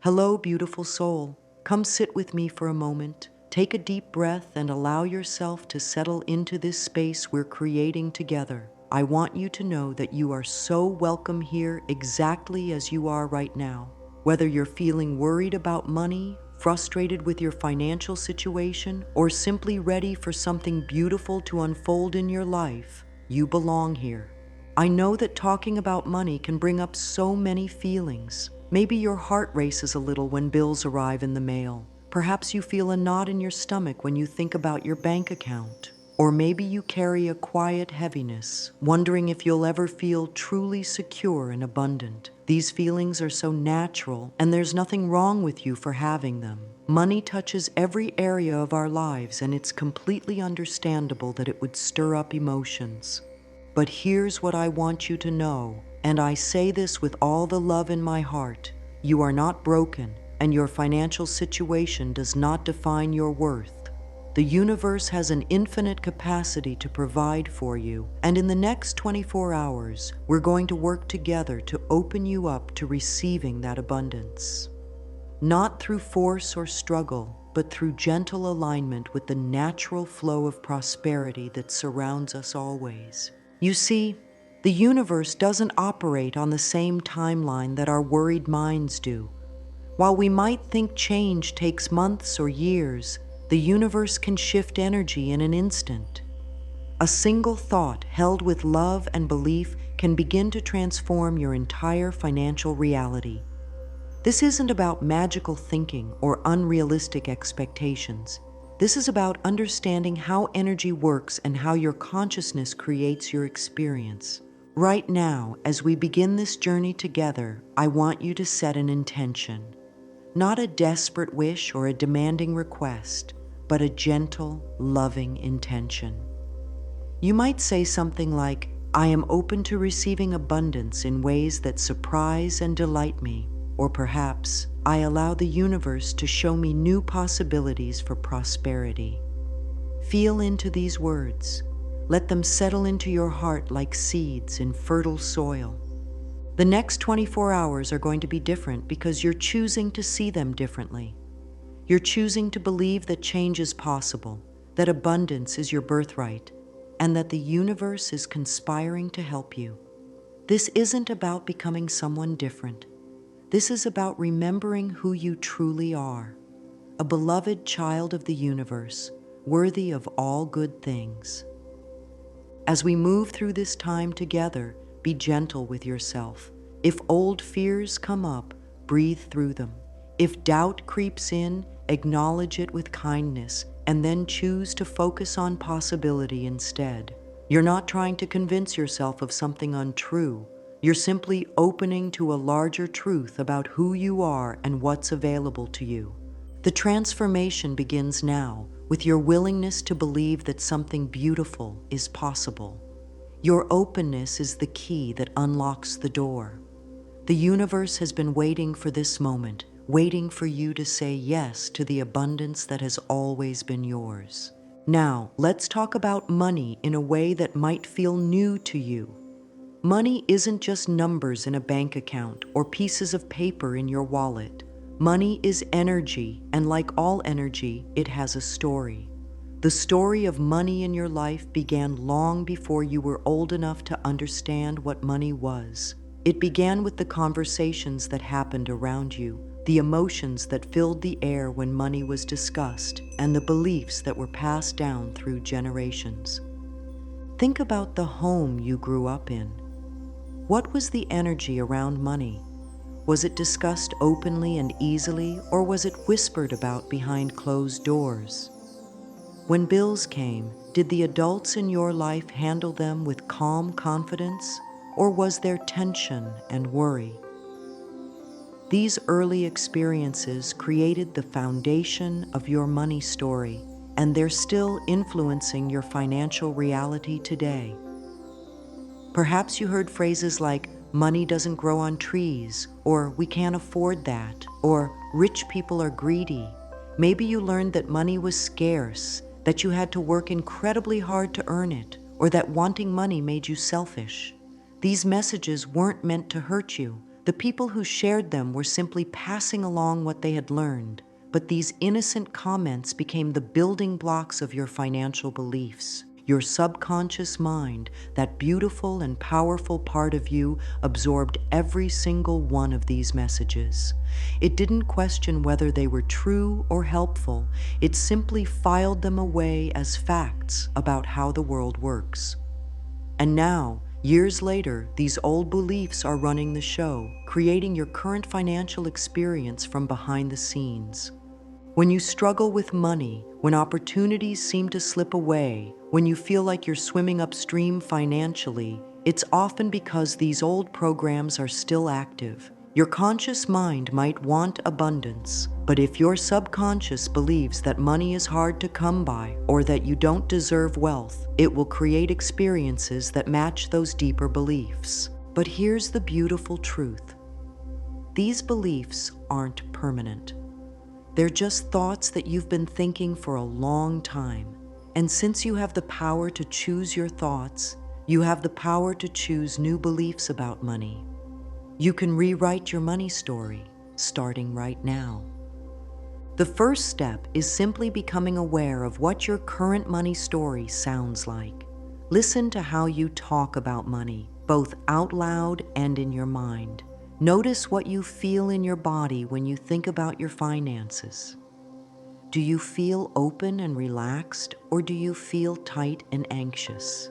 Hello, beautiful soul. Come sit with me for a moment. Take a deep breath and allow yourself to settle into this space we're creating together. I want you to know that you are so welcome here exactly as you are right now. Whether you're feeling worried about money, frustrated with your financial situation, or simply ready for something beautiful to unfold in your life, you belong here. I know that talking about money can bring up so many feelings. Maybe your heart races a little when bills arrive in the mail. Perhaps you feel a knot in your stomach when you think about your bank account. Or maybe you carry a quiet heaviness, wondering if you'll ever feel truly secure and abundant. These feelings are so natural, and there's nothing wrong with you for having them. Money touches every area of our lives, and it's completely understandable that it would stir up emotions. But here's what I want you to know, and I say this with all the love in my heart. You are not broken, and your financial situation does not define your worth. The universe has an infinite capacity to provide for you, and in the next 24 hours, we're going to work together to open you up to receiving that abundance. Not through force or struggle, but through gentle alignment with the natural flow of prosperity that surrounds us always. You see, the universe doesn't operate on the same timeline that our worried minds do. While we might think change takes months or years, the universe can shift energy in an instant. A single thought held with love and belief can begin to transform your entire financial reality. This isn't about magical thinking or unrealistic expectations. This is about understanding how energy works and how your consciousness creates your experience. Right now, as we begin this journey together, I want you to set an intention. Not a desperate wish or a demanding request, but a gentle, loving intention. You might say something like, I am open to receiving abundance in ways that surprise and delight me. Or perhaps, I allow the universe to show me new possibilities for prosperity. Feel into these words. Let them settle into your heart like seeds in fertile soil. The next 24 hours are going to be different because you're choosing to see them differently. You're choosing to believe that change is possible, that abundance is your birthright, and that the universe is conspiring to help you. This isn't about becoming someone different. This is about remembering who you truly are, a beloved child of the universe, worthy of all good things. As we move through this time together, be gentle with yourself. If old fears come up, breathe through them. If doubt creeps in, acknowledge it with kindness, and then choose to focus on possibility instead. You're not trying to convince yourself of something untrue. You're simply opening to a larger truth about who you are and what's available to you. The transformation begins now with your willingness to believe that something beautiful is possible. Your openness is the key that unlocks the door. The universe has been waiting for this moment, waiting for you to say yes to the abundance that has always been yours. Now, let's talk about money in a way that might feel new to you. Money isn't just numbers in a bank account or pieces of paper in your wallet. Money is energy, and like all energy, it has a story. The story of money in your life began long before you were old enough to understand what money was. It began with the conversations that happened around you, the emotions that filled the air when money was discussed, and the beliefs that were passed down through generations. Think about the home you grew up in. What was the energy around money? Was it discussed openly and easily, or was it whispered about behind closed doors? When bills came, did the adults in your life handle them with calm confidence, or was there tension and worry? These early experiences created the foundation of your money story, and they're still influencing your financial reality today. Perhaps you heard phrases like, money doesn't grow on trees, or we can't afford that, or rich people are greedy. Maybe you learned that money was scarce, that you had to work incredibly hard to earn it, or that wanting money made you selfish. These messages weren't meant to hurt you. The people who shared them were simply passing along what they had learned, but these innocent comments became the building blocks of your financial beliefs. Your subconscious mind, that beautiful and powerful part of you, absorbed every single one of these messages. It didn't question whether they were true or helpful. It simply filed them away as facts about how the world works. And now, years later, these old beliefs are running the show, creating your current financial experience from behind the scenes. When you struggle with money, when opportunities seem to slip away, when you feel like you're swimming upstream financially, it's often because these old programs are still active. Your conscious mind might want abundance, but if your subconscious believes that money is hard to come by or that you don't deserve wealth, it will create experiences that match those deeper beliefs. But here's the beautiful truth. These beliefs aren't permanent. They're just thoughts that you've been thinking for a long time. And since you have the power to choose your thoughts, you have the power to choose new beliefs about money. You can rewrite your money story, starting right now. The first step is simply becoming aware of what your current money story sounds like. Listen to how you talk about money, both out loud and in your mind. Notice what you feel in your body when you think about your finances. Do you feel open and relaxed, or do you feel tight and anxious?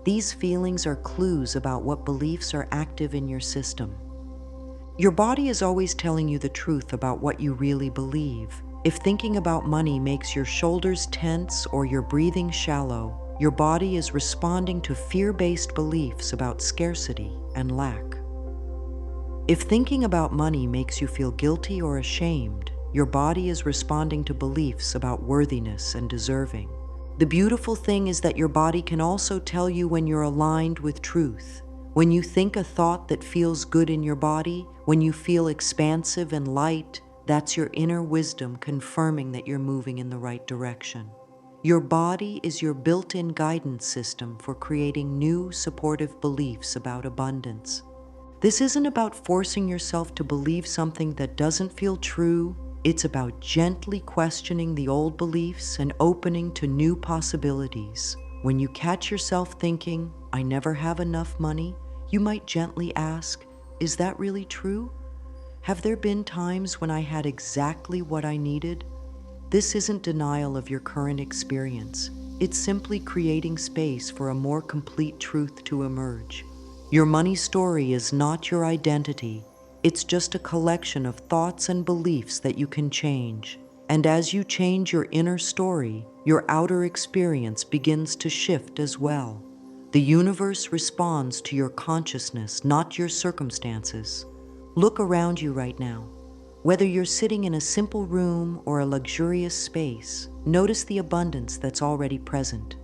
These feelings are clues about what beliefs are active in your system. Your body is always telling you the truth about what you really believe. If thinking about money makes your shoulders tense or your breathing shallow, your body is responding to fear-based beliefs about scarcity and lack. If thinking about money makes you feel guilty or ashamed, your body is responding to beliefs about worthiness and deserving. The beautiful thing is that your body can also tell you when you're aligned with truth. When you think a thought that feels good in your body, when you feel expansive and light, that's your inner wisdom confirming that you're moving in the right direction. Your body is your built-in guidance system for creating new, supportive beliefs about abundance. This isn't about forcing yourself to believe something that doesn't feel true. It's about gently questioning the old beliefs and opening to new possibilities. When you catch yourself thinking, "I never have enough money," you might gently ask, "Is that really true? Have there been times when I had exactly what I needed?" This isn't denial of your current experience. It's simply creating space for a more complete truth to emerge. Your money story is not your identity. It's just a collection of thoughts and beliefs that you can change. And as you change your inner story, your outer experience begins to shift as well. The universe responds to your consciousness, not your circumstances. Look around you right now. Whether you're sitting in a simple room or a luxurious space, notice the abundance that's already present.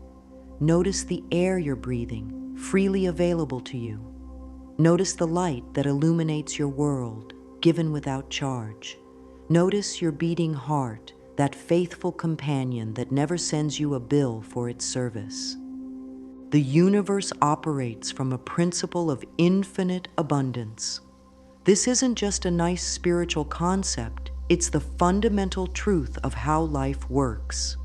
Notice the air you're breathing, freely available to you. Notice the light that illuminates your world, given without charge. Notice your beating heart, that faithful companion that never sends you a bill for its service. The universe operates from a principle of infinite abundance. This isn't just a nice spiritual concept, it's the fundamental truth of how life works.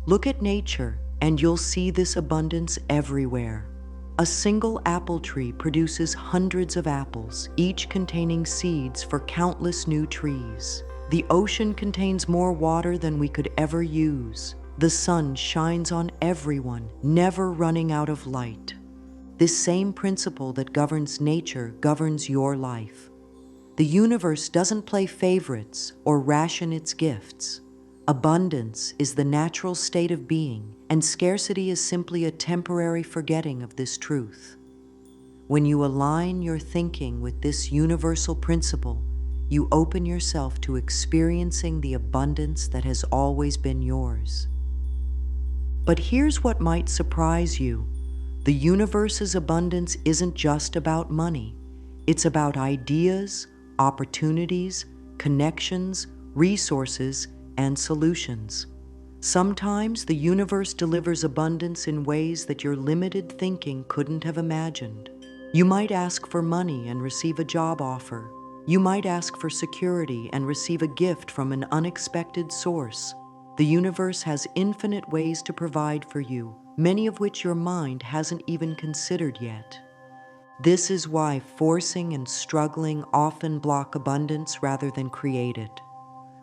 Look at nature, and you'll see this abundance everywhere. A single apple tree produces hundreds of apples, each containing seeds for countless new trees. The ocean contains more water than we could ever use. The sun shines on everyone, never running out of light. This same principle that governs nature governs your life. The universe doesn't play favorites or ration its gifts. Abundance is the natural state of being, and scarcity is simply a temporary forgetting of this truth. When you align your thinking with this universal principle, you open yourself to experiencing the abundance that has always been yours. But here's what might surprise you. The universe's abundance isn't just about money. It's about ideas, opportunities, connections, resources, and solutions. Sometimes the universe delivers abundance in ways that your limited thinking couldn't have imagined. You might ask for money and receive a job offer. You might ask for security and receive a gift from an unexpected source. The universe has infinite ways to provide for you, many of which your mind hasn't even considered yet. This is why forcing and struggling often block abundance rather than create it.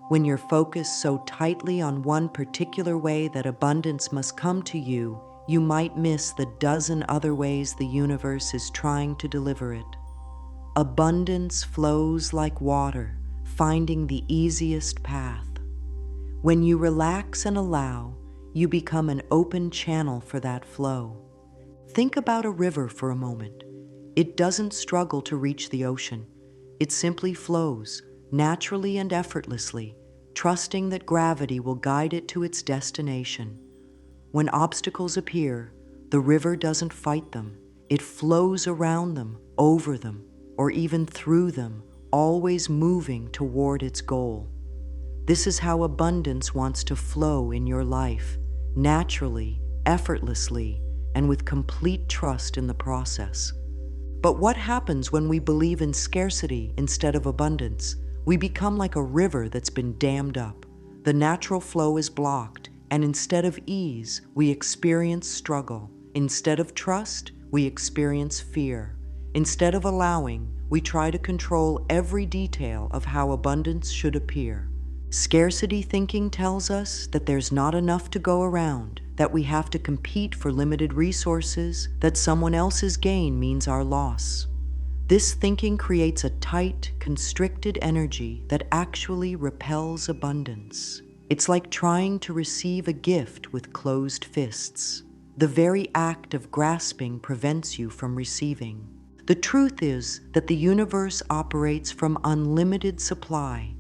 When you're focused so tightly on one particular way that abundance must come to you, you might miss the dozen other ways the universe is trying to deliver it. Abundance flows like water, finding the easiest path. When you relax and allow, you become an open channel for that flow. Think about a river for a moment. It doesn't struggle to reach the ocean. It simply flows, naturally and effortlessly, trusting that gravity will guide it to its destination. When obstacles appear, the river doesn't fight them. It flows around them, over them, or even through them, always moving toward its goal. This is how abundance wants to flow in your life, naturally, effortlessly, and with complete trust in the process. But what happens when we believe in scarcity instead of abundance? We become like a river that's been dammed up. The natural flow is blocked, and instead of ease, we experience struggle. Instead of trust, we experience fear. Instead of allowing, we try to control every detail of how abundance should appear. Scarcity thinking tells us that there's not enough to go around, that we have to compete for limited resources, that someone else's gain means our loss. This thinking creates a tight, constricted energy that actually repels abundance. It's like trying to receive a gift with closed fists. The very act of grasping prevents you from receiving. The truth is that the universe operates from unlimited supply.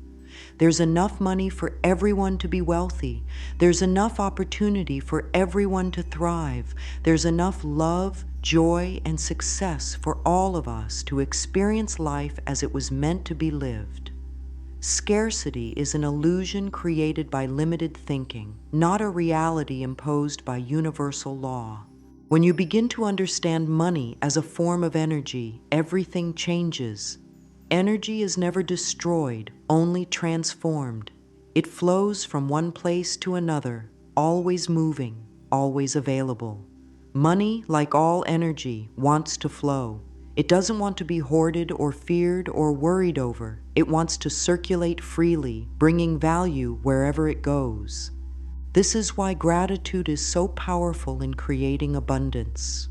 There's enough money for everyone to be wealthy. There's enough opportunity for everyone to thrive. There's enough love, joy, and success for all of us to experience life as it was meant to be lived. Scarcity is an illusion created by limited thinking, not a reality imposed by universal law. When you begin to understand money as a form of energy, everything changes. Energy is never destroyed, only transformed. It flows from one place to another, always moving, always available. Money, like all energy, wants to flow. It doesn't want to be hoarded or feared or worried over. It wants to circulate freely, bringing value wherever it goes. This is why gratitude is so powerful in creating abundance.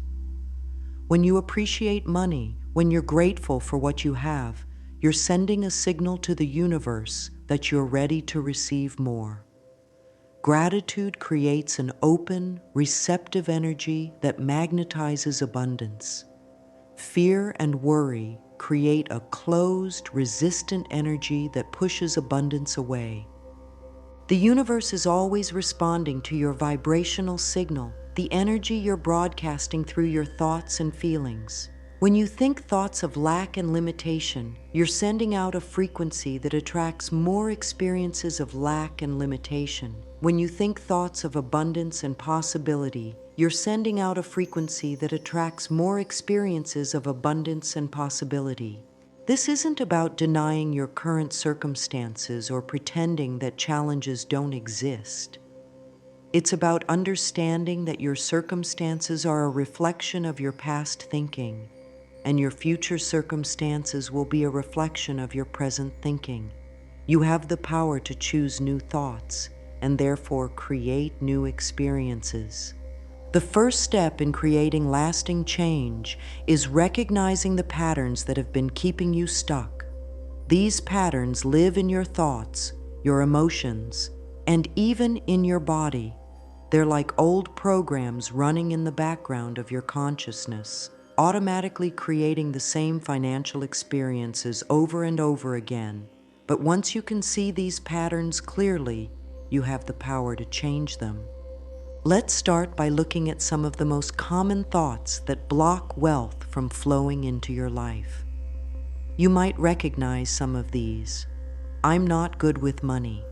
When you appreciate money, when you're grateful for what you have, you're sending a signal to the universe that you're ready to receive more. Gratitude creates an open, receptive energy that magnetizes abundance. Fear and worry create a closed, resistant energy that pushes abundance away. The universe is always responding to your vibrational signal, the energy you're broadcasting through your thoughts and feelings. When you think thoughts of lack and limitation, you're sending out a frequency that attracts more experiences of lack and limitation. When you think thoughts of abundance and possibility, you're sending out a frequency that attracts more experiences of abundance and possibility. This isn't about denying your current circumstances or pretending that challenges don't exist. It's about understanding that your circumstances are a reflection of your past thinking, and your future circumstances will be a reflection of your present thinking. You have the power to choose new thoughts and therefore create new experiences. The first step in creating lasting change is recognizing the patterns that have been keeping you stuck. These patterns live in your thoughts, your emotions, and even in your body. They're like old programs running in the background of your consciousness, automatically creating the same financial experiences over and over again. But once you can see these patterns clearly, you have the power to change them. Let's start by looking at some of the most common thoughts that block wealth from flowing into your life. You might recognize some of these. I'm not good with money.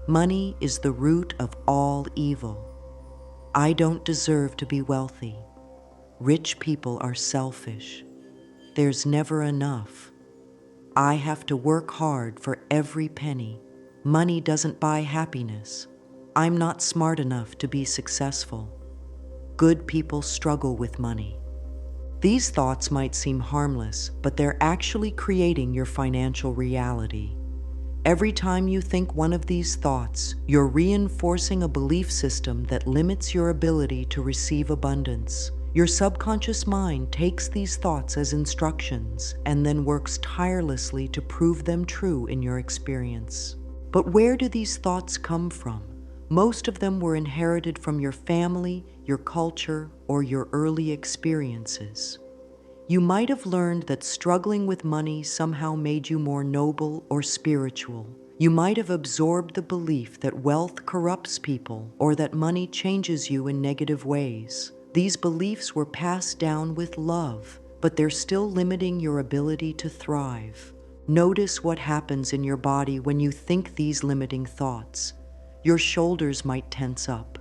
Money is the root of all evil. I don't deserve to be wealthy. Rich people are selfish. There's never enough. I have to work hard for every penny. Money doesn't buy happiness. I'm not smart enough to be successful. Good people struggle with money. These thoughts might seem harmless, but they're actually creating your financial reality. Every time you think one of these thoughts, you're reinforcing a belief system that limits your ability to receive abundance. Your subconscious mind takes these thoughts as instructions and then works tirelessly to prove them true in your experience. But where do these thoughts come from? Most of them were inherited from your family, your culture, or your early experiences. You might have learned that struggling with money somehow made you more noble or spiritual. You might have absorbed the belief that wealth corrupts people or that money changes you in negative ways. These beliefs were passed down with love, but they're still limiting your ability to thrive. Notice what happens in your body when you think these limiting thoughts. Your shoulders might tense up.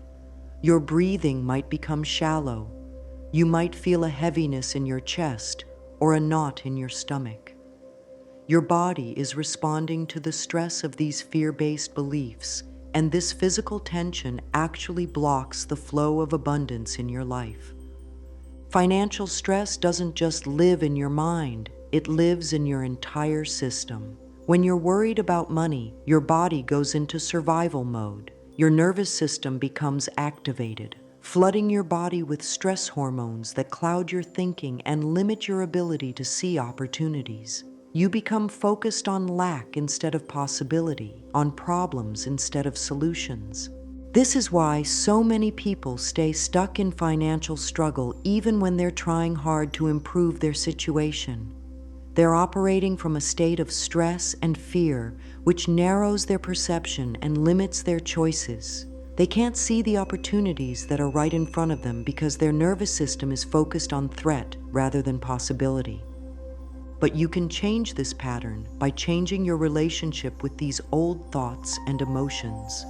Your breathing might become shallow. You might feel a heaviness in your chest or a knot in your stomach. Your body is responding to the stress of these fear-based beliefs, and this physical tension actually blocks the flow of abundance in your life. Financial stress doesn't just live in your mind, it lives in your entire system. When you're worried about money, your body goes into survival mode. Your nervous system becomes activated, flooding your body with stress hormones that cloud your thinking and limit your ability to see opportunities. You become focused on lack instead of possibility, on problems instead of solutions. This is why so many people stay stuck in financial struggle even when they're trying hard to improve their situation. They're operating from a state of stress and fear, which narrows their perception and limits their choices. They can't see the opportunities that are right in front of them because their nervous system is focused on threat rather than possibility. But you can change this pattern by changing your relationship with these old thoughts and emotions.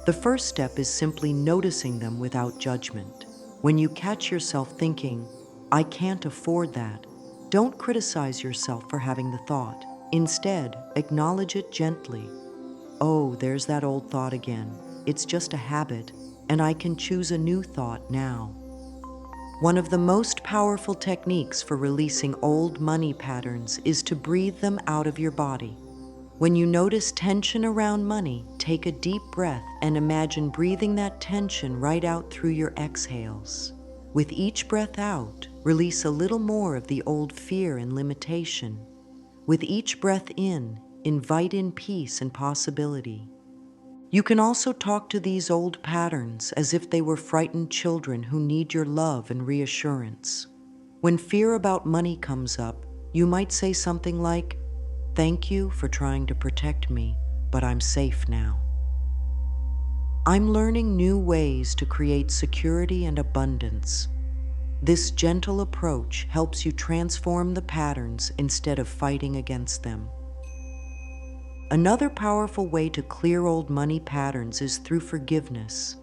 The first step is simply noticing them without judgment. When you catch yourself thinking, "I can't afford that," don't criticize yourself for having the thought. Instead, acknowledge it gently. "Oh, there's that old thought again. It's just a habit, and I can choose a new thought now." One of the most powerful techniques for releasing old money patterns is to breathe them out of your body. When you notice tension around money, take a deep breath and imagine breathing that tension right out through your exhales. With each breath out, release a little more of the old fear and limitation. With each breath in, invite in peace and possibility. You can also talk to these old patterns as if they were frightened children who need your love and reassurance. When fear about money comes up, you might say something like, "Thank you for trying to protect me, but I'm safe now." I'm learning new ways to create security and abundance. This gentle approach helps you transform the patterns instead of fighting against them. Another powerful way to clear old money patterns is through forgiveness.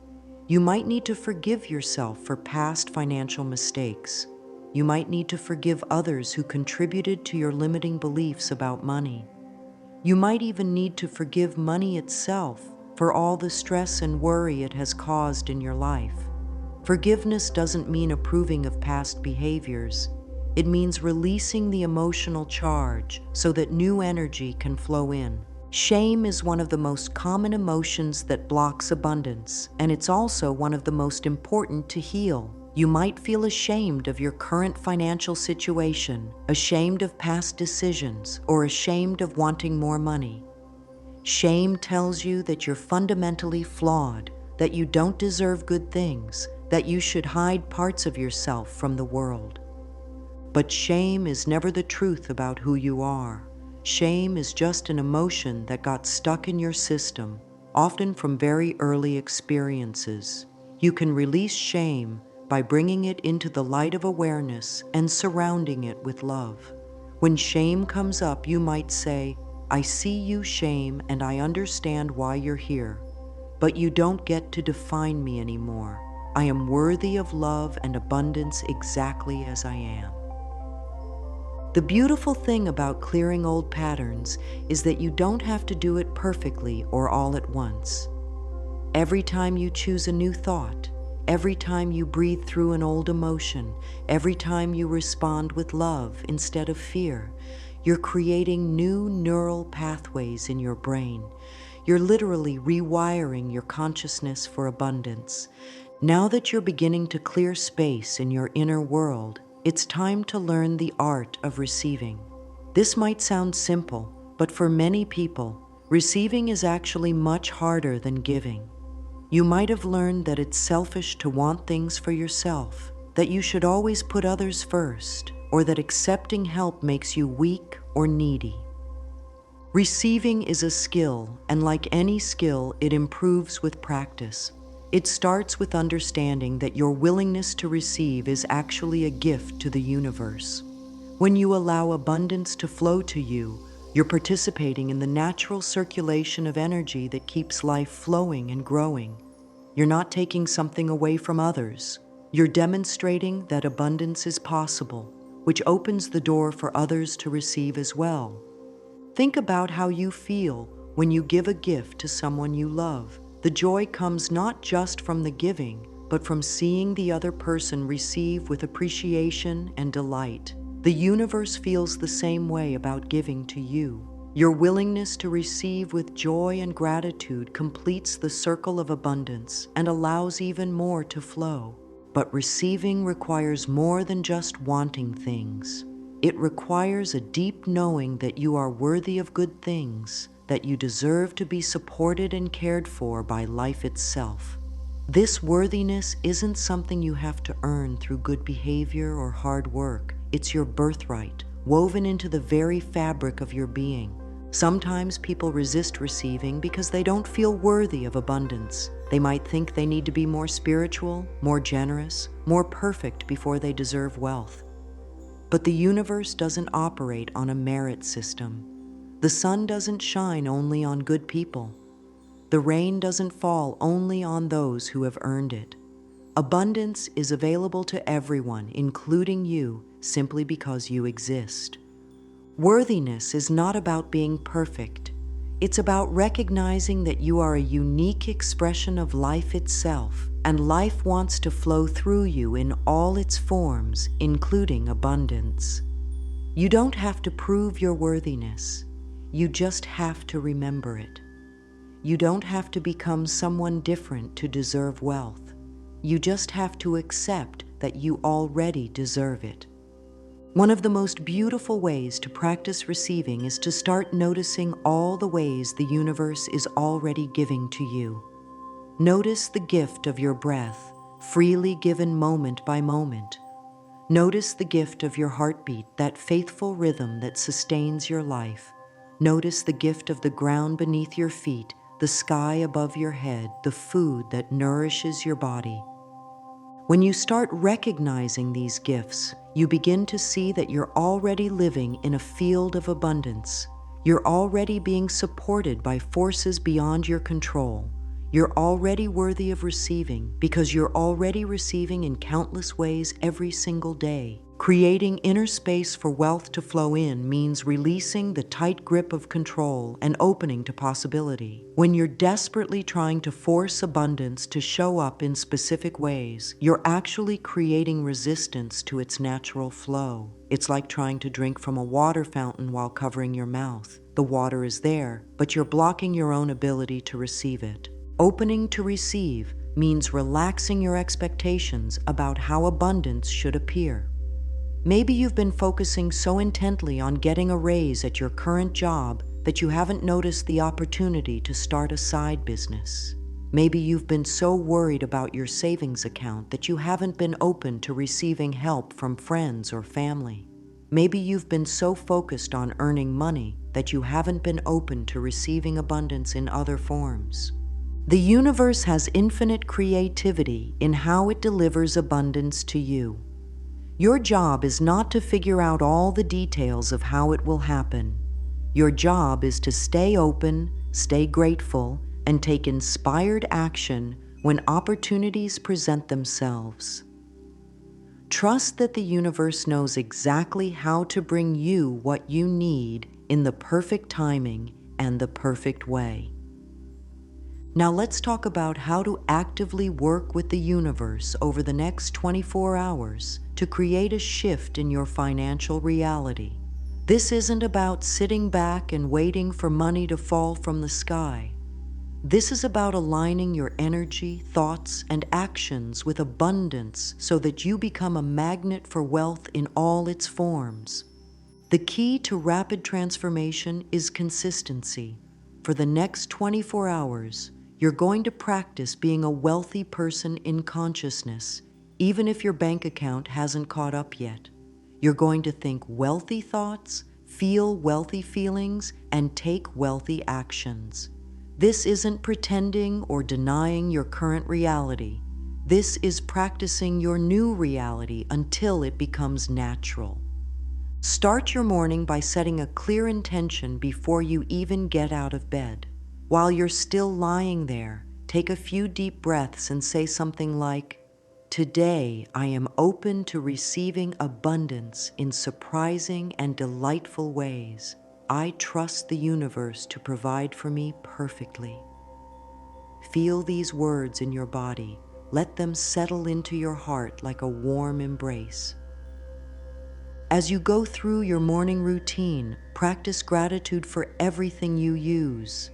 You might need to forgive yourself for past financial mistakes. You might need to forgive others who contributed to your limiting beliefs about money. You might even need to forgive money itself for all the stress and worry it has caused in your life. Forgiveness doesn't mean approving of past behaviors. It means releasing the emotional charge so that new energy can flow in. Shame is one of the most common emotions that blocks abundance, and it's also one of the most important to heal. You might feel ashamed of your current financial situation, ashamed of past decisions, or ashamed of wanting more money. Shame tells you that you're fundamentally flawed, that you don't deserve good things, that you should hide parts of yourself from the world. But shame is never the truth about who you are. Shame is just an emotion that got stuck in your system, often from very early experiences. You can release shame by bringing it into the light of awareness and surrounding it with love. When shame comes up, you might say, "I see you, shame, and I understand why you're here. But you don't get to define me anymore. I am worthy of love and abundance exactly as I am." The beautiful thing about clearing old patterns is that you don't have to do it perfectly or all at once. Every time you choose a new thought, every time you breathe through an old emotion, every time you respond with love instead of fear, you're creating new neural pathways in your brain. You're literally rewiring your consciousness for abundance. Now that you're beginning to clear space in your inner world, it's time to learn the art of receiving. This might sound simple, but for many people, receiving is actually much harder than giving. You might have learned that it's selfish to want things for yourself, that you should always put others first, or that accepting help makes you weak or needy. Receiving is a skill, and like any skill, it improves with practice. It starts with understanding that your willingness to receive is actually a gift to the universe. When you allow abundance to flow to you, you're participating in the natural circulation of energy that keeps life flowing and growing. You're not taking something away from others. You're demonstrating that abundance is possible, which opens the door for others to receive as well. Think about how you feel when you give a gift to someone you love. The joy comes not just from the giving, but from seeing the other person receive with appreciation and delight. The universe feels the same way about giving to you. Your willingness to receive with joy and gratitude completes the circle of abundance and allows even more to flow. But receiving requires more than just wanting things. It requires a deep knowing that you are worthy of good things, that you deserve to be supported and cared for by life itself. This worthiness isn't something you have to earn through good behavior or hard work. It's your birthright, woven into the very fabric of your being. Sometimes people resist receiving because they don't feel worthy of abundance. They might think they need to be more spiritual, more generous, more perfect before they deserve wealth. But the universe doesn't operate on a merit system. The sun doesn't shine only on good people. The rain doesn't fall only on those who have earned it. Abundance is available to everyone, including you, simply because you exist. Worthiness is not about being perfect. It's about recognizing that you are a unique expression of life itself, and life wants to flow through you in all its forms, including abundance. You don't have to prove your worthiness. You just have to remember it. You don't have to become someone different to deserve wealth. You just have to accept that you already deserve it. One of the most beautiful ways to practice receiving is to start noticing all the ways the universe is already giving to you. Notice the gift of your breath, freely given moment by moment. Notice the gift of your heartbeat, that faithful rhythm that sustains your life. Notice the gift of the ground beneath your feet, the sky above your head, the food that nourishes your body. When you start recognizing these gifts, you begin to see that you're already living in a field of abundance. You're already being supported by forces beyond your control. You're already worthy of receiving because you're already receiving in countless ways every single day. Creating inner space for wealth to flow in means releasing the tight grip of control and opening to possibility. When you're desperately trying to force abundance to show up in specific ways, you're actually creating resistance to its natural flow. It's like trying to drink from a water fountain while covering your mouth. The water is there, but you're blocking your own ability to receive it. Opening to receive means relaxing your expectations about how abundance should appear. Maybe you've been focusing so intently on getting a raise at your current job that you haven't noticed the opportunity to start a side business. Maybe you've been so worried about your savings account that you haven't been open to receiving help from friends or family. Maybe you've been so focused on earning money that you haven't been open to receiving abundance in other forms. The universe has infinite creativity in how it delivers abundance to you. Your job is not to figure out all the details of how it will happen. Your job is to stay open, stay grateful, and take inspired action when opportunities present themselves. Trust that the universe knows exactly how to bring you what you need in the perfect timing and the perfect way. Now let's talk about how to actively work with the universe over the next 24 hours to create a shift in your financial reality. This isn't about sitting back and waiting for money to fall from the sky. This is about aligning your energy, thoughts, and actions with abundance so that you become a magnet for wealth in all its forms. The key to rapid transformation is consistency. For the next 24 hours, you're going to practice being a wealthy person in consciousness, even if your bank account hasn't caught up yet. You're going to think wealthy thoughts, feel wealthy feelings, and take wealthy actions. This isn't pretending or denying your current reality. This is practicing your new reality until it becomes natural. Start your morning by setting a clear intention before you even get out of bed. While you're still lying there, take a few deep breaths and say something like, "Today I am open to receiving abundance in surprising and delightful ways. I trust the universe to provide for me perfectly." Feel these words in your body. Let them settle into your heart like a warm embrace. As you go through your morning routine, practice gratitude for everything you use.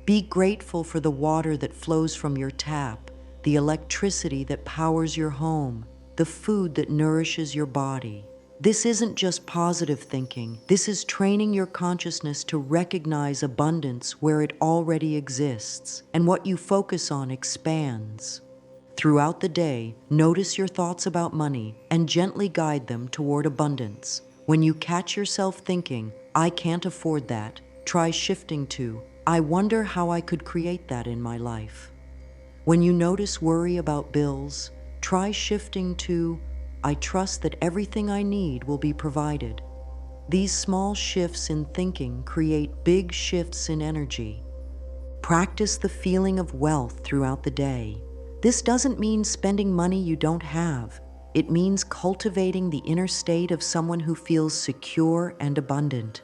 Be grateful for the water that flows from your tap, the electricity that powers your home, the food that nourishes your body. This isn't just positive thinking. This is training your consciousness to recognize abundance where it already exists, and what you focus on expands. Throughout the day, notice your thoughts about money and gently guide them toward abundance. When you catch yourself thinking, "I can't afford that," try shifting to, "I wonder how I could create that in my life." When you notice worry about bills, try shifting to, "I trust that everything I need will be provided." These small shifts in thinking create big shifts in energy. Practice the feeling of wealth throughout the day. This doesn't mean spending money you don't have. It means cultivating the inner state of someone who feels secure and abundant.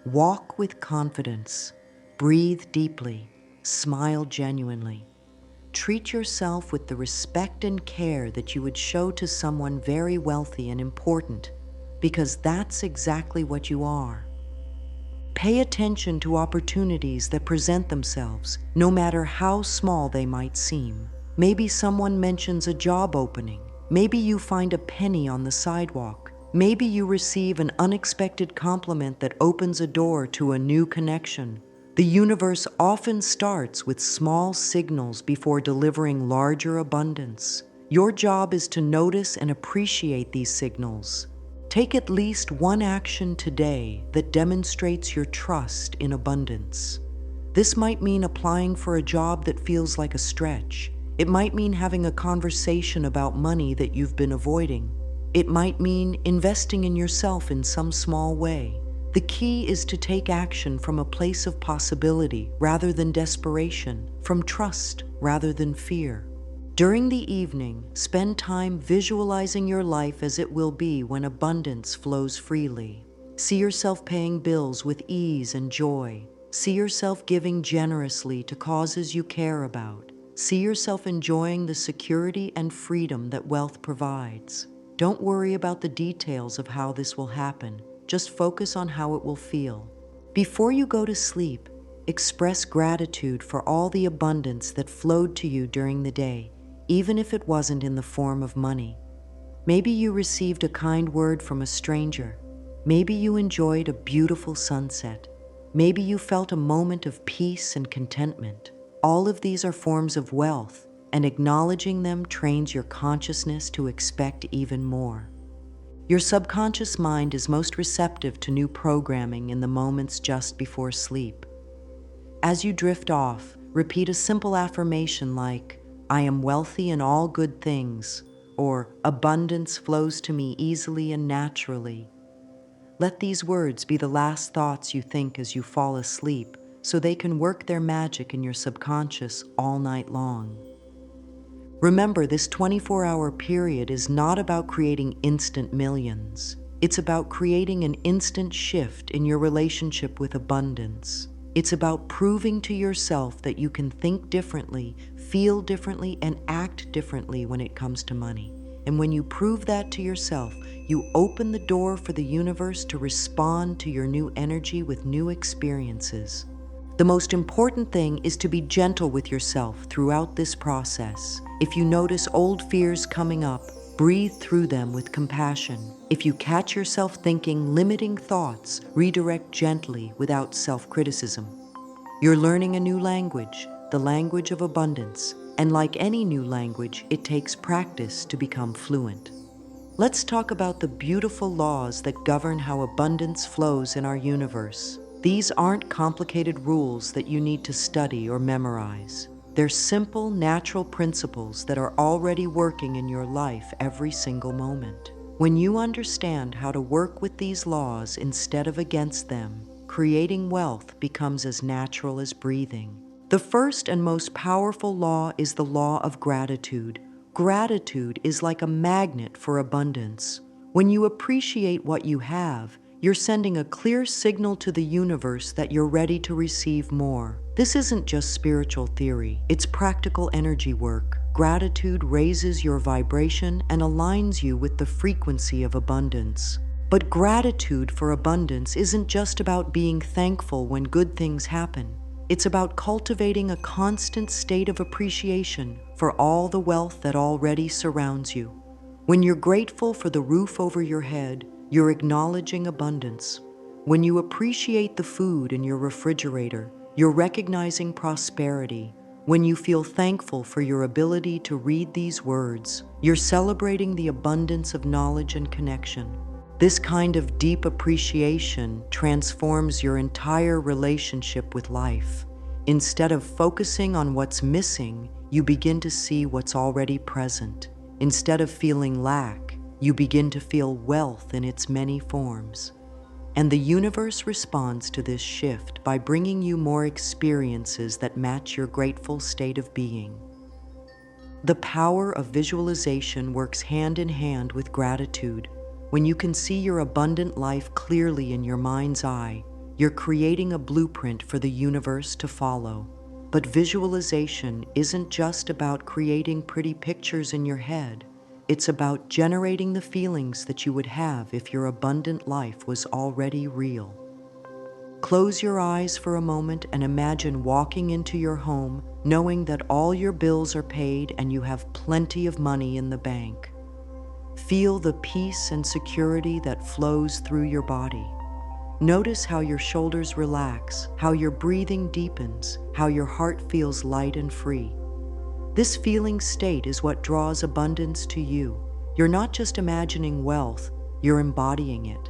Walk with confidence. Breathe deeply. Smile genuinely. Treat yourself with the respect and care that you would show to someone very wealthy and important, because that's exactly what you are. Pay attention to opportunities that present themselves, no matter how small they might seem. Maybe someone mentions a job opening. Maybe you find a penny on the sidewalk. Maybe you receive an unexpected compliment that opens a door to a new connection. The universe often starts with small signals before delivering larger abundance. Your job is to notice and appreciate these signals. Take at least one action today that demonstrates your trust in abundance. This might mean applying for a job that feels like a stretch. It might mean having a conversation about money that you've been avoiding. It might mean investing in yourself in some small way. The key is to take action from a place of possibility rather than desperation, from trust rather than fear. During the evening, spend time visualizing your life as it will be when abundance flows freely. See yourself paying bills with ease and joy. See yourself giving generously to causes you care about. See yourself enjoying the security and freedom that wealth provides. Don't worry about the details of how this will happen. Just focus on how it will feel. Before you go to sleep, express gratitude for all the abundance that flowed to you during the day, even if it wasn't in the form of money. Maybe you received a kind word from a stranger. Maybe you enjoyed a beautiful sunset. Maybe you felt a moment of peace and contentment. All of these are forms of wealth, and acknowledging them trains your consciousness to expect even more. Your subconscious mind is most receptive to new programming in the moments just before sleep. As you drift off, repeat a simple affirmation like, "I am wealthy in all good things," or "Abundance flows to me easily and naturally." Let these words be the last thoughts you think as you fall asleep, so they can work their magic in your subconscious all night long. Remember, this 24-hour period is not about creating instant millions. It's about creating an instant shift in your relationship with abundance. It's about proving to yourself that you can think differently, feel differently, and act differently when it comes to money. And when you prove that to yourself, you open the door for the universe to respond to your new energy with new experiences. The most important thing is to be gentle with yourself throughout this process. If you notice old fears coming up, breathe through them with compassion. If you catch yourself thinking limiting thoughts, redirect gently without self-criticism. You're learning a new language, the language of abundance, and like any new language, it takes practice to become fluent. Let's talk about the beautiful laws that govern how abundance flows in our universe. These aren't complicated rules that you need to study or memorize. They're simple, natural principles that are already working in your life every single moment. When you understand how to work with these laws instead of against them, creating wealth becomes as natural as breathing. The first and most powerful law is the law of gratitude. Gratitude is like a magnet for abundance. When you appreciate what you have, you're sending a clear signal to the universe that you're ready to receive more. This isn't just spiritual theory, it's practical energy work. Gratitude raises your vibration and aligns you with the frequency of abundance. But gratitude for abundance isn't just about being thankful when good things happen. It's about cultivating a constant state of appreciation for all the wealth that already surrounds you. When you're grateful for the roof over your head, you're acknowledging abundance. When you appreciate the food in your refrigerator, you're recognizing prosperity. When you feel thankful for your ability to read these words, you're celebrating the abundance of knowledge and connection. This kind of deep appreciation transforms your entire relationship with life. Instead of focusing on what's missing, you begin to see what's already present. Instead of feeling lack, you begin to feel wealth in its many forms. And the universe responds to this shift by bringing you more experiences that match your grateful state of being. The power of visualization works hand in hand with gratitude. When you can see your abundant life clearly in your mind's eye, you're creating a blueprint for the universe to follow. But visualization isn't just about creating pretty pictures in your head. It's about generating the feelings that you would have if your abundant life was already real. Close your eyes for a moment and imagine walking into your home, knowing that all your bills are paid and you have plenty of money in the bank. Feel the peace and security that flows through your body. Notice how your shoulders relax, how your breathing deepens, how your heart feels light and free. This feeling state is what draws abundance to you. You're not just imagining wealth, you're embodying it.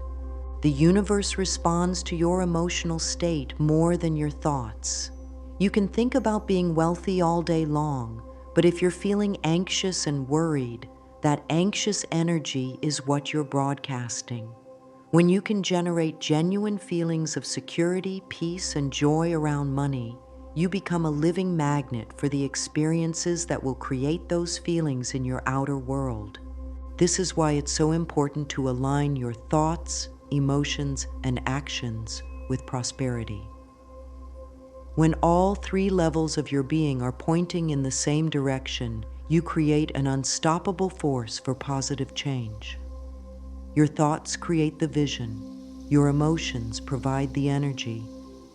The universe responds to your emotional state more than your thoughts. You can think about being wealthy all day long, but if you're feeling anxious and worried, that anxious energy is what you're broadcasting. When you can generate genuine feelings of security, peace, and joy around money, you become a living magnet for the experiences that will create those feelings in your outer world. This is why it's so important to align your thoughts, emotions, and actions with prosperity. When all three levels of your being are pointing in the same direction, you create an unstoppable force for positive change. Your thoughts create the vision, your emotions provide the energy,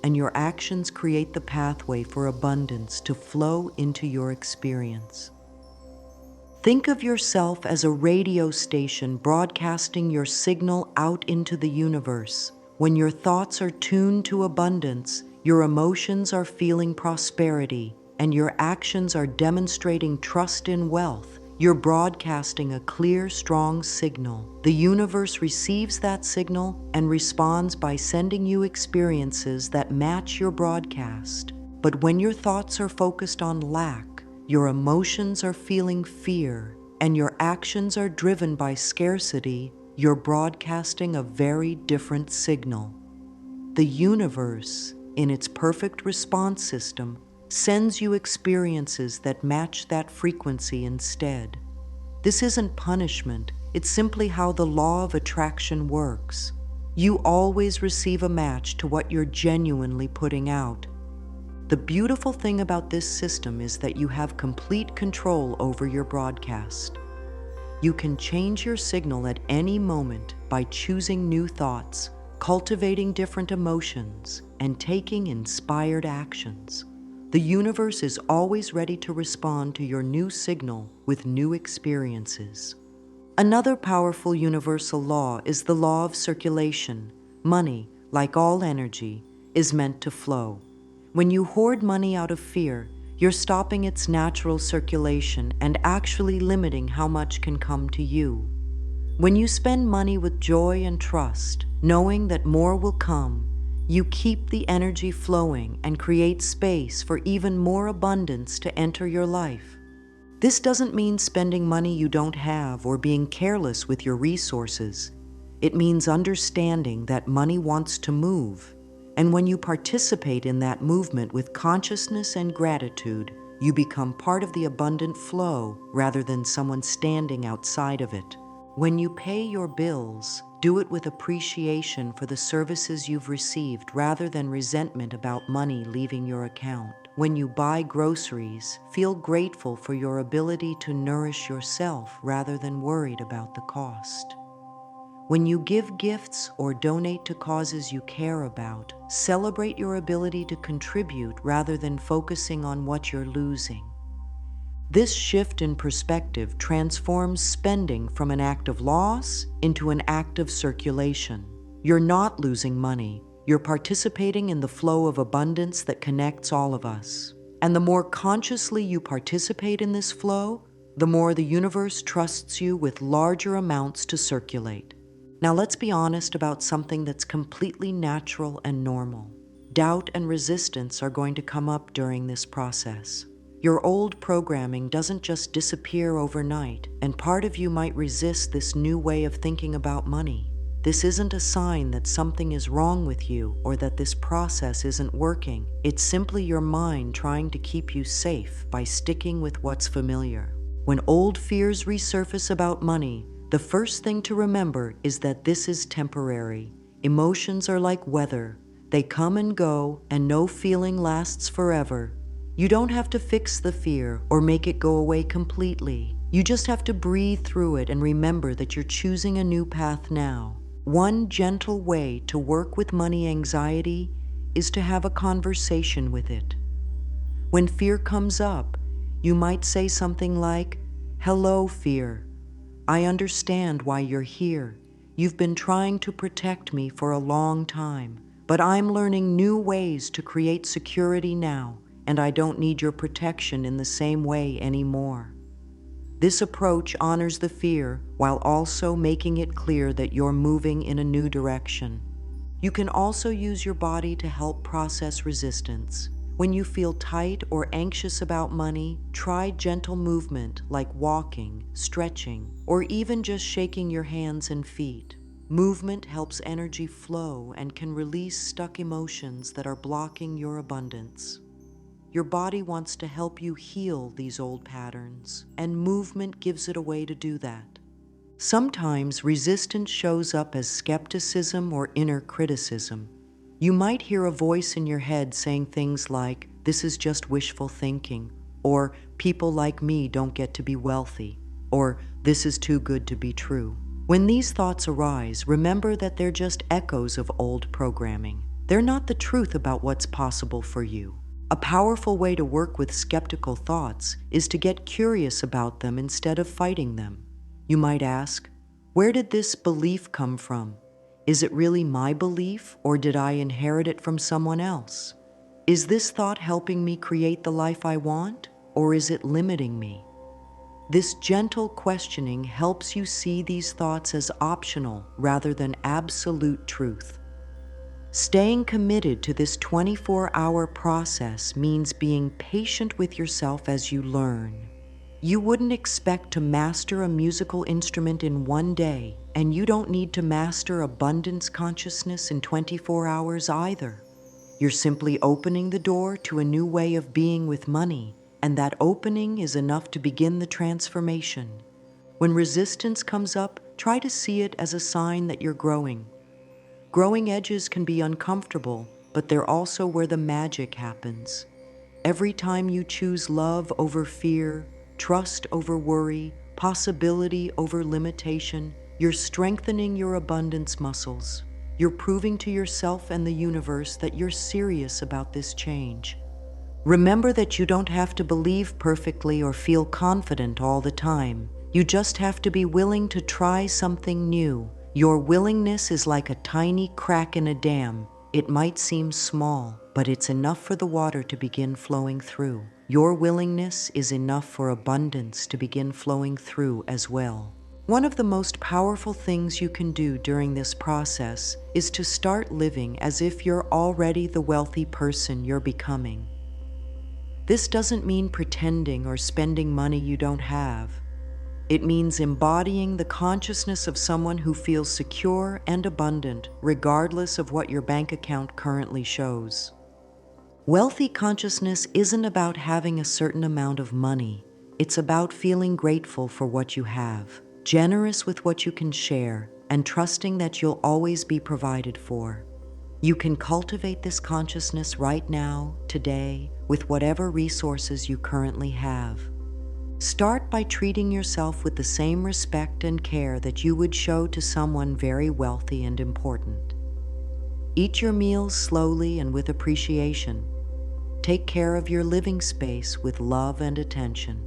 and your actions create the pathway for abundance to flow into your experience. Think of yourself as a radio station broadcasting your signal out into the universe. When your thoughts are tuned to abundance, your emotions are feeling prosperity, and your actions are demonstrating trust in wealth. You're broadcasting a clear, strong signal. The universe receives that signal and responds by sending you experiences that match your broadcast. But when your thoughts are focused on lack, your emotions are feeling fear, and your actions are driven by scarcity, you're broadcasting a very different signal. The universe, in its perfect response system, sends you experiences that match that frequency instead. This isn't punishment, it's simply how the law of attraction works. You always receive a match to what you're genuinely putting out. The beautiful thing about this system is that you have complete control over your broadcast. You can change your signal at any moment by choosing new thoughts, cultivating different emotions, and taking inspired actions. The universe is always ready to respond to your new signal with new experiences. Another powerful universal law is the law of circulation. Money, like all energy, is meant to flow. When you hoard money out of fear, you're stopping its natural circulation and actually limiting how much can come to you. When you spend money with joy and trust, knowing that more will come, you keep the energy flowing and create space for even more abundance to enter your life. This doesn't mean spending money you don't have or being careless with your resources. It means understanding that money wants to move. And when you participate in that movement with consciousness and gratitude, you become part of the abundant flow rather than someone standing outside of it. When you pay your bills, do it with appreciation for the services you've received rather than resentment about money leaving your account. When you buy groceries, feel grateful for your ability to nourish yourself rather than worried about the cost. When you give gifts or donate to causes you care about, celebrate your ability to contribute rather than focusing on what you're losing. This shift in perspective transforms spending from an act of loss into an act of circulation. You're not losing money. You're participating in the flow of abundance that connects all of us. And the more consciously you participate in this flow, the more the universe trusts you with larger amounts to circulate. Now let's be honest about something that's completely natural and normal. Doubt and resistance are going to come up during this process. Your old programming doesn't just disappear overnight, and part of you might resist this new way of thinking about money. This isn't a sign that something is wrong with you or that this process isn't working. It's simply your mind trying to keep you safe by sticking with what's familiar. When old fears resurface about money, the first thing to remember is that this is temporary. Emotions are like weather. They come and go, and no feeling lasts forever. You don't have to fix the fear or make it go away completely. You just have to breathe through it and remember that you're choosing a new path now. One gentle way to work with money anxiety is to have a conversation with it. When fear comes up, you might say something like, "Hello, fear. I understand why you're here. You've been trying to protect me for a long time, but I'm learning new ways to create security now, and I don't need your protection in the same way anymore." This approach honors the fear while also making it clear that you're moving in a new direction. You can also use your body to help process resistance. When you feel tight or anxious about money, try gentle movement like walking, stretching, or even just shaking your hands and feet. Movement helps energy flow and can release stuck emotions that are blocking your abundance. Your body wants to help you heal these old patterns, and movement gives it a way to do that. Sometimes resistance shows up as skepticism or inner criticism. You might hear a voice in your head saying things like, "This is just wishful thinking," or "People like me don't get to be wealthy," or "This is too good to be true." When these thoughts arise, remember that they're just echoes of old programming. They're not the truth about what's possible for you. A powerful way to work with skeptical thoughts is to get curious about them instead of fighting them. You might ask, "Where did this belief come from? Is it really my belief, or did I inherit it from someone else? Is this thought helping me create the life I want, or is it limiting me?" This gentle questioning helps you see these thoughts as optional rather than absolute truth. Staying committed to this 24-hour process means being patient with yourself as you learn. You wouldn't expect to master a musical instrument in one day, and you don't need to master abundance consciousness in 24 hours either. You're simply opening the door to a new way of being with money, and that opening is enough to begin the transformation. When resistance comes up, try to see it as a sign that you're growing. Growing edges can be uncomfortable, but they're also where the magic happens. Every time you choose love over fear, trust over worry, possibility over limitation, you're strengthening your abundance muscles. You're proving to yourself and the universe that you're serious about this change. Remember that you don't have to believe perfectly or feel confident all the time. You just have to be willing to try something new. Your willingness is like a tiny crack in a dam. It might seem small, but it's enough for the water to begin flowing through. Your willingness is enough for abundance to begin flowing through as well. One of the most powerful things you can do during this process is to start living as if you're already the wealthy person you're becoming. This doesn't mean pretending or spending money you don't have. It means embodying the consciousness of someone who feels secure and abundant, regardless of what your bank account currently shows. Wealthy consciousness isn't about having a certain amount of money. It's about feeling grateful for what you have, generous with what you can share, and trusting that you'll always be provided for. You can cultivate this consciousness right now, today, with whatever resources you currently have. Start by treating yourself with the same respect and care that you would show to someone very wealthy and important. Eat your meals slowly and with appreciation. Take care of your living space with love and attention.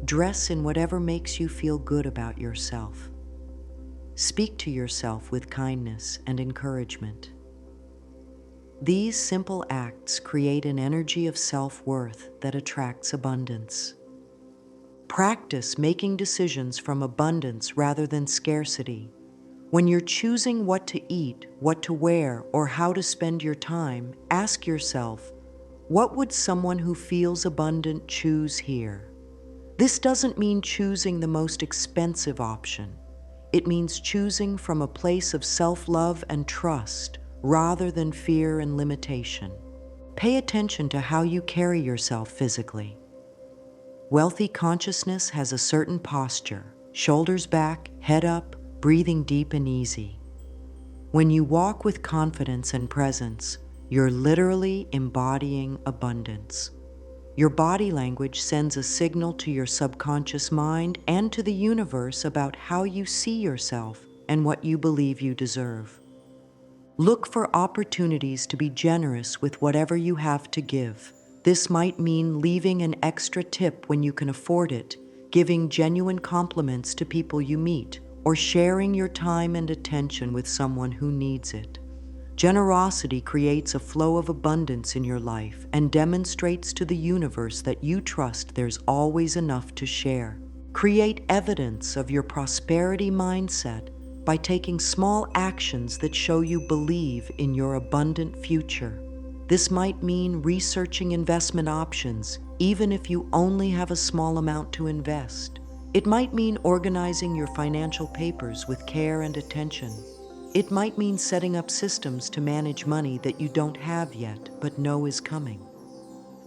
Dress in whatever makes you feel good about yourself. Speak to yourself with kindness and encouragement. These simple acts create an energy of self-worth that attracts abundance. Practice making decisions from abundance rather than scarcity. When you're choosing what to eat, what to wear, or how to spend your time, ask yourself, what would someone who feels abundant choose here? This doesn't mean choosing the most expensive option. It means choosing from a place of self-love and trust rather than fear and limitation. Pay attention to how you carry yourself physically. Wealthy consciousness has a certain posture, shoulders back, head up, breathing deep and easy. When you walk with confidence and presence, you're literally embodying abundance. Your body language sends a signal to your subconscious mind and to the universe about how you see yourself and what you believe you deserve. Look for opportunities to be generous with whatever you have to give. This might mean leaving an extra tip when you can afford it, giving genuine compliments to people you meet, or sharing your time and attention with someone who needs it. Generosity creates a flow of abundance in your life and demonstrates to the universe that you trust there's always enough to share. Create evidence of your prosperity mindset by taking small actions that show you believe in your abundant future. This might mean researching investment options, even if you only have a small amount to invest. It might mean organizing your financial papers with care and attention. It might mean setting up systems to manage money that you don't have yet, but know is coming.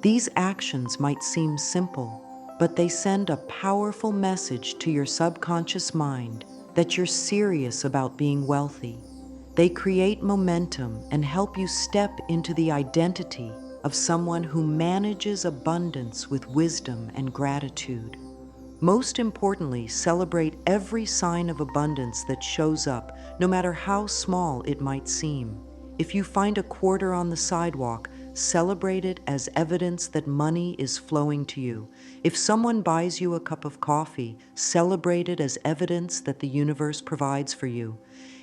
These actions might seem simple, but they send a powerful message to your subconscious mind that you're serious about being wealthy. They create momentum and help you step into the identity of someone who manages abundance with wisdom and gratitude. Most importantly, celebrate every sign of abundance that shows up, no matter how small it might seem. If you find a quarter on the sidewalk, celebrate it as evidence that money is flowing to you. If someone buys you a cup of coffee, celebrate it as evidence that the universe provides for you.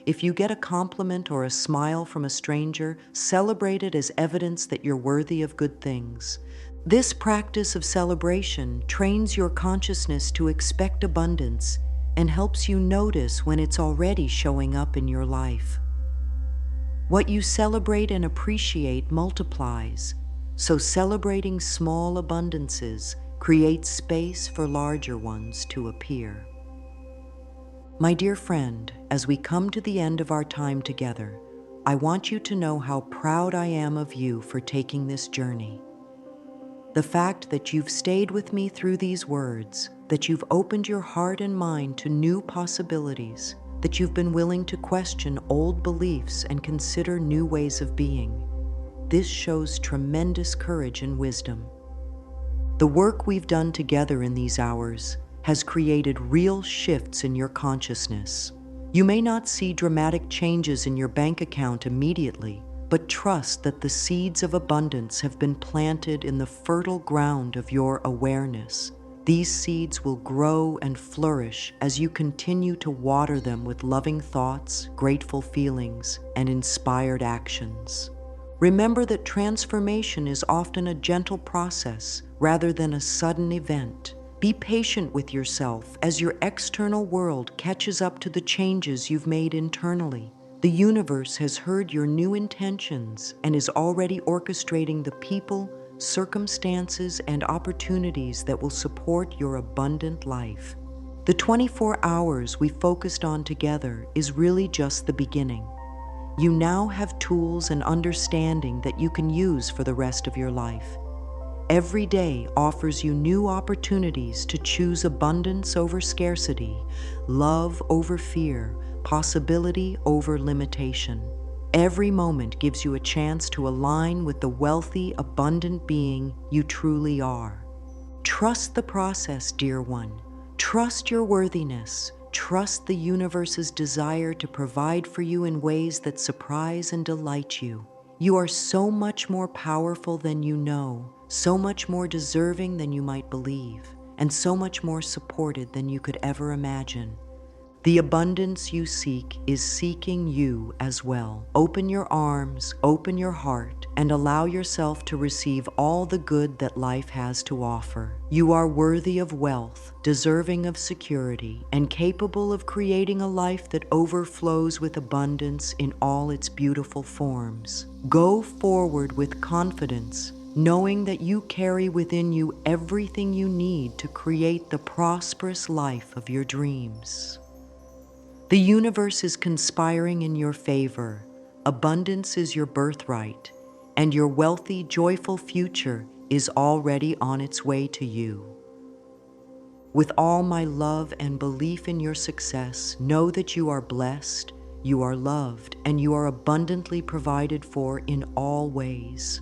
If you get a compliment or a smile from a stranger, celebrate it as evidence that you're worthy of good things. This practice of celebration trains your consciousness to expect abundance and helps you notice when it's already showing up in your life. What you celebrate and appreciate multiplies, so celebrating small abundances creates space for larger ones to appear. My dear friend, as we come to the end of our time together, I want you to know how proud I am of you for taking this journey. The fact that you've stayed with me through these words, that you've opened your heart and mind to new possibilities, that you've been willing to question old beliefs and consider new ways of being. This shows tremendous courage and wisdom. The work we've done together in these hours has created real shifts in your consciousness. You may not see dramatic changes in your bank account immediately, but trust that the seeds of abundance have been planted in the fertile ground of your awareness. These seeds will grow and flourish as you continue to water them with loving thoughts, grateful feelings, and inspired actions. Remember that transformation is often a gentle process rather than a sudden event. Be patient with yourself as your external world catches up to the changes you've made internally. The universe has heard your new intentions and is already orchestrating the people, circumstances, and opportunities that will support your abundant life. The 24 hours we focused on together is really just the beginning. You now have tools and understanding that you can use for the rest of your life. Every day offers you new opportunities to choose abundance over scarcity, love over fear, possibility over limitation. Every moment gives you a chance to align with the wealthy, abundant being you truly are. Trust the process, dear one. Trust your worthiness. Trust the universe's desire to provide for you in ways that surprise and delight you. You are so much more powerful than you know, so much more deserving than you might believe, and so much more supported than you could ever imagine. The abundance you seek is seeking you as well. Open your arms, open your heart, and allow yourself to receive all the good that life has to offer. You are worthy of wealth, deserving of security, and capable of creating a life that overflows with abundance in all its beautiful forms. Go forward with confidence, knowing that you carry within you everything you need to create the prosperous life of your dreams. The universe is conspiring in your favor. Abundance is your birthright, and your wealthy, joyful future is already on its way to you. With all my love and belief in your success, know that you are blessed, you are loved, and you are abundantly provided for in all ways.